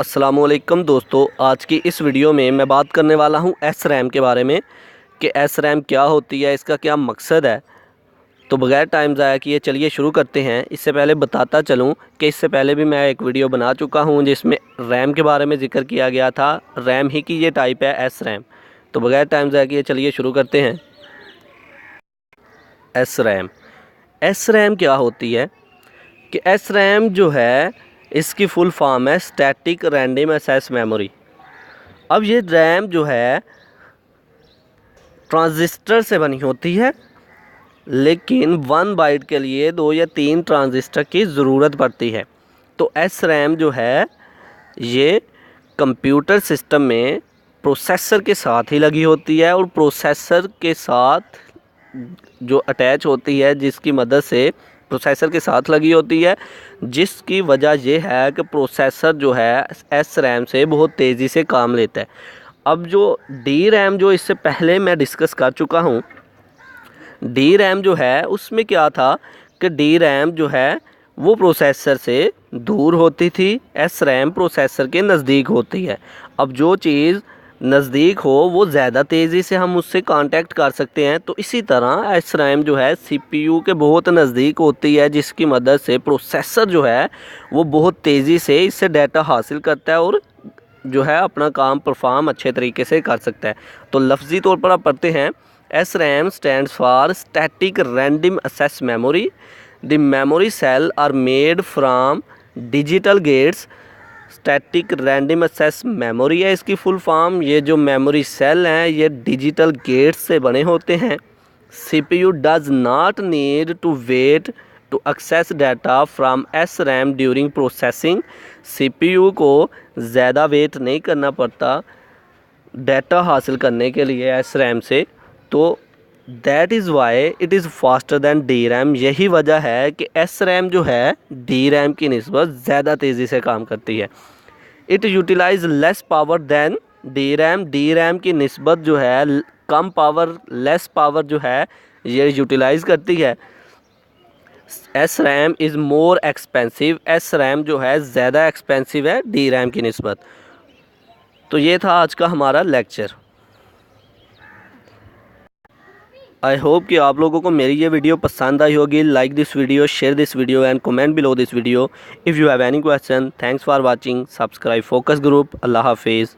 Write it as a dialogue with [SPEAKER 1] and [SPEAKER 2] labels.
[SPEAKER 1] अस्सलामुअलैकुम दोस्तों, आज की इस वीडियो में मैं बात करने वाला हूं एस रैम के बारे में कि एस रैम क्या होती है, इसका क्या मकसद है। तो बगैर टाइम ज़ाया किए चलिए शुरू करते हैं। इससे पहले बताता चलूं कि इससे पहले भी मैं एक वीडियो बना चुका हूं जिसमें रैम के बारे में ज़िक्र किया गया था। रैम ही की ये टाइप है एस रैम। तो बगैर टाइम ज़ाया किए चलिए शुरू करते हैं। एस रैम क्या होती है कि एस रैम जो है इसकी फुल फॉर्म है स्टैटिक रैंडम एक्सेस मेमोरी। अब ये रैम जो है ट्रांजिस्टर से बनी होती है, लेकिन 1 बाइट के लिए 2 या 3 ट्रांजिस्टर की ज़रूरत पड़ती है। तो एस रैम जो है ये कंप्यूटर सिस्टम में प्रोसेसर के साथ ही लगी होती है और प्रोसेसर के साथ जो अटैच होती है, जिसकी मदद से प्रोसेसर के साथ लगी होती है, जिसकी वजह यह है कि प्रोसेसर जो है एस रैम से बहुत तेज़ी से काम लेता है। अब जो डी रैम जो इससे पहले मैं डिस्कस कर चुका हूँ, डी रैम जो है उसमें क्या था कि डी रैम जो है वो प्रोसेसर से दूर होती थी, एस रैम प्रोसेसर के नज़दीक होती है। अब जो चीज़ नज़दीक हो वो ज़्यादा तेज़ी से हम उससे कांटेक्ट कर सकते हैं। तो इसी तरह एस रैम जो है सीपीयू के बहुत नज़दीक होती है, जिसकी मदद से प्रोसेसर जो है वो बहुत तेज़ी से इससे डाटा हासिल करता है और जो है अपना काम परफॉर्म अच्छे तरीके से कर सकता है। तो लफ्ज़ी तौर पर आप पढ़ते हैं S RAM stands for static random access memory. The memory cell are made from digital gates. Static random access memory है इसकी फुल फॉर्म। ये जो मेमोरी सेल हैं ये डिजिटल गेट्स से बने होते हैं। CPU does not need to wait to access data from S RAM during processing. CPU को ज़्यादा वेट नहीं करना पड़ता डाटा हासिल करने के लिए एस रैम से। तो that is why it is faster than D RAM. यही वजह है कि एस रैम जो है डी रैम की निस्बत ज़्यादा तेज़ी से काम करती है। It utilize less power than D RAM. D RAM की निस्बत जो है कम पावर, लेस पावर जो है ये यूटिलाइज़ करती है। S RAM is more expensive. S RAM जो है ज़्यादा एक्सपेंसिव है डी रैम की निस्बत। तो ये था आज का हमारा लेक्चर। आई होप कि आप लोगों को मेरी ये वीडियो पसंद आई होगी। Like this video, share this video and comment below this video. If you have any question, thanks for watching. Subscribe focus group. अल्लाह हाफिज़।